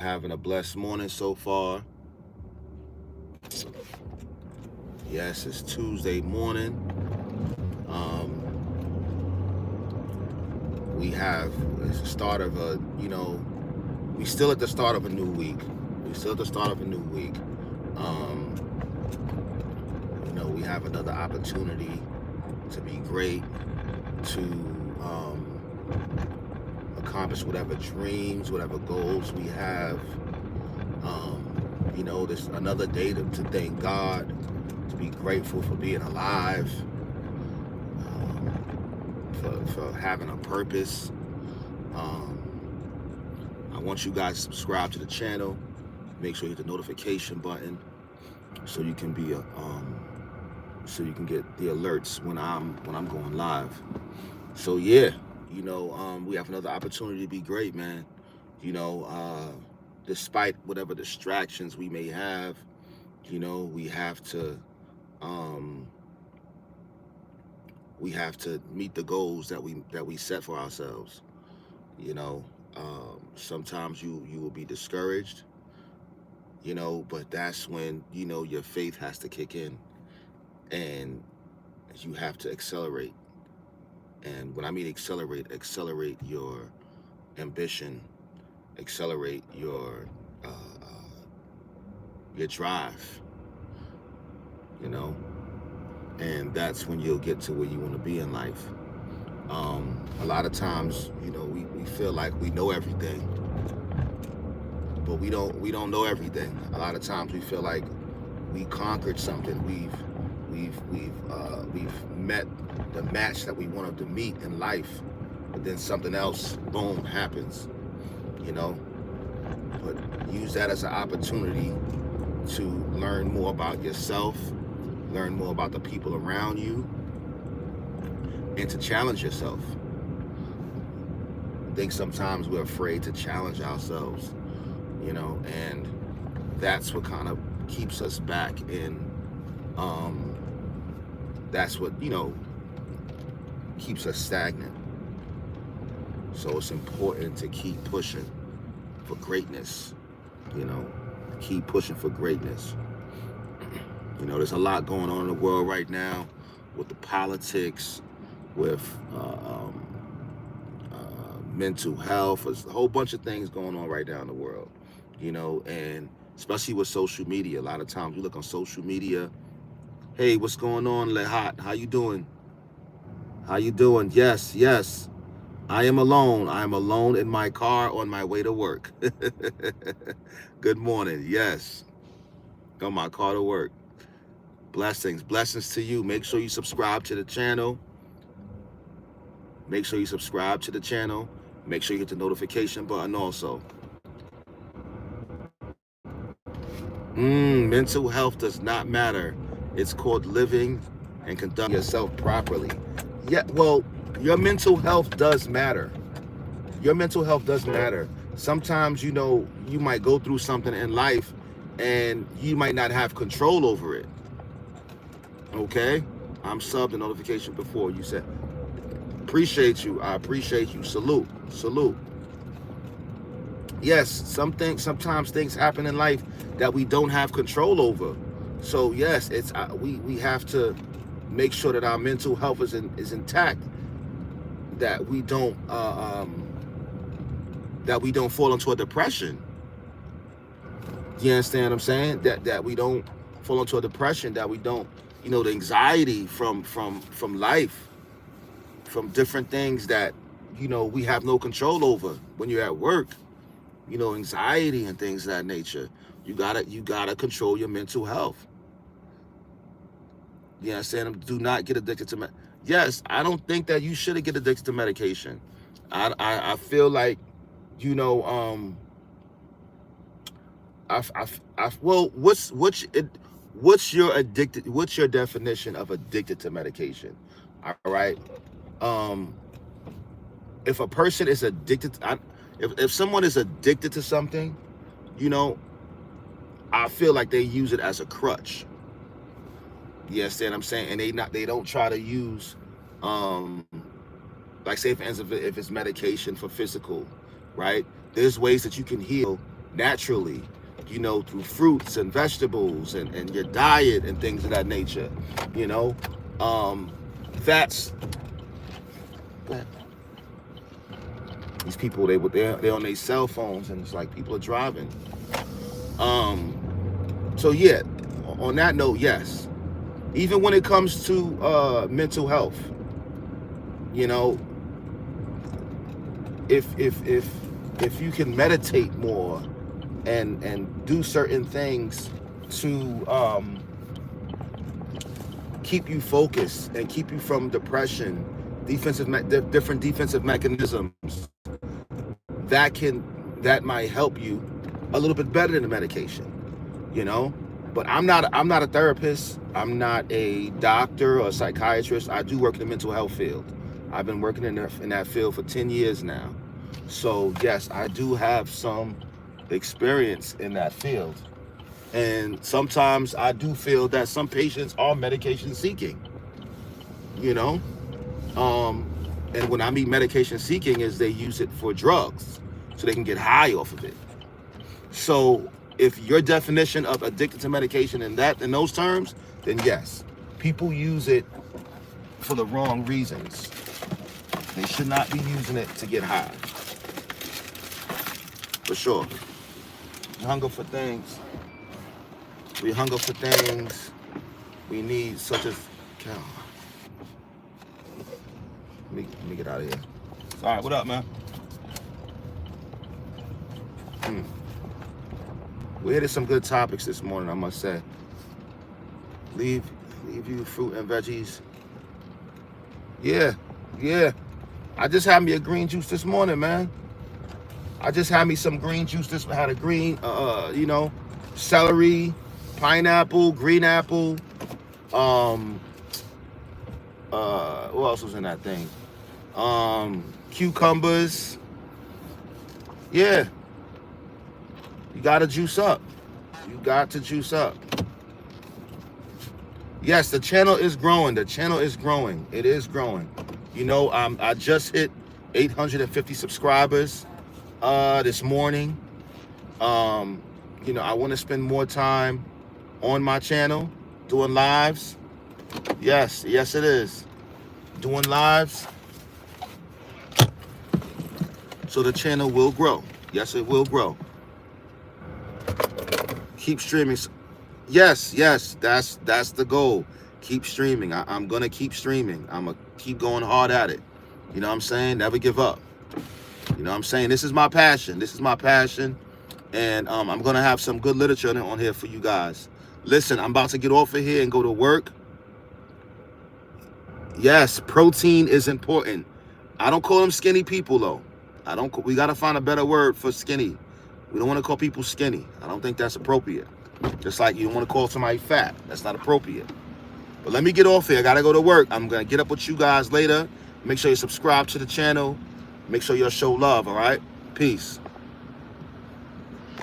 Having a blessed morning so far. Yes, it's Tuesday morning. Um, we have it's the start of we still at the start of a new week. We still at the start of a new week. Um, we have another opportunity to be great, to accomplish whatever dreams, whatever goals we have. There's another day to thank God, to be grateful for being alive, for having a purpose. Um, I want you guys to subscribe to the channel. Make sure you hit the notification button so you can be so you can get the alerts when I'm going live. So yeah, we have another opportunity to be great, man. You know, uh, Despite whatever distractions we may have, we have to um, meet the goals that we set for ourselves. You know, Sometimes you will be discouraged, but that's when your faith has to kick in, and you have to accelerate. And when I mean accelerate your ambition, accelerate your drive, you know, and that's when you'll get to where you want to be in life. A lot of times, we feel like we know everything, but we don't know everything. A lot of times we feel like we conquered something. We've met the match that we wanted to meet in life, but then something else, boom, happens. You know, but use that as an opportunity to learn more about yourself, learn more about the people around you, and to challenge yourself. I think sometimes we're afraid to challenge ourselves, and that's what kind of keeps us back in. Um, that's what keeps us stagnant. So it's important to keep pushing for greatness. You know, keep pushing for greatness. There's a lot going on in the world right now with the politics, with mental health. There's a whole bunch of things going on right now in the world, and especially with social media. A lot of times you look on social media, hey, what's going on, Lehat? How you doing? How you doing? Yes, yes. I am alone. I am alone in my car on my way to work. Good morning. Yes. On my car to work. Blessings. Blessings to you. Make sure you subscribe to the channel. Make sure you subscribe to the channel. Make sure you hit the notification button also. Mental health does not matter. It's called living and conducting yourself properly. Yeah, well, your mental health does matter. Your mental health does matter. Sometimes, you might go through something in life and you might not have control over it. Okay? I'm subbed the notification before you said. Appreciate you. I appreciate you. Salute. Salute. Yes, sometimes things happen in life that we don't have control over. So yes, it's we have to make sure that our mental health is intact, that we don't fall into a depression. You understand what I'm saying? That we don't fall into a depression, that we don't, the anxiety from life, from different things that we have no control over when you're at work, anxiety and things of that nature. You gotta control your mental health. You understand? Do not get addicted to yes, I don't think that you should get addicted to medication. I feel like, you know, well, what's your definition of addicted to medication? All right. Um, if a person is addicted, if someone is addicted to something, you know, I feel like they use it as a crutch. You understand what I'm saying? And they don't try to use, um, like say for instance, if it's medication for physical, right? There's ways that you can heal naturally, you know, through fruits and vegetables and your diet and things of that nature, you know. That's these people, they're on their cell phones, and it's like people are driving. So yeah, on that note, yes, even when it comes to mental health, you know, if you can meditate more and do certain things to keep you focused and keep you from depression, different defensive mechanisms that might help you a little bit better than the medication, you know. But I'm not a therapist. I'm not a doctor or a psychiatrist. I do work in the mental health field. I've been working in that field for 10 years now. So yes, I do have some experience in that field. And sometimes I do feel that some patients are medication seeking, you know. And when I mean medication seeking, is they use it for drugs so they can get high off of it. So if your definition of addicted to medication in those terms, then yes, people use it for the wrong reasons. They should not be using it to get high. For sure. We hunger for things. We hunger for things we need, such as cow. Let me get out of here. All right, what up, man? We hit some good topics this morning, I must say. Leave you fruit and veggies. Yeah. I just had me a green juice this morning, man. I just had me some green juice. Had a green, you know, celery, pineapple, green apple. What else was in that thing? Cucumbers. Yeah. You gotta juice up. You got to juice up. Yes, the channel is growing. It is growing. You know, I just hit 850 subscribers this morning. You know, I want to spend more time on my channel doing lives. Yes, it is. Doing lives. So the channel will grow. Yes, it will grow. Keep streaming. Yes, that's the goal. Keep streaming. I'm gonna keep streaming. I'm gonna keep going hard at it. You know what I'm saying? Never give up. You know what I'm saying? This is my passion. And I'm gonna have some good literature on here for you guys. Listen, I'm about to get off of here and go to work. Yes, protein is important. I don't call them skinny people though. We gotta find a better word for skinny. We don't want to call people skinny. I don't think that's appropriate. Just like you don't want to call somebody fat. That's not appropriate. But let me get off here. I got to go to work. I'm going to get up with you guys later. Make sure you subscribe to the channel. Make sure you show love, all right? Peace.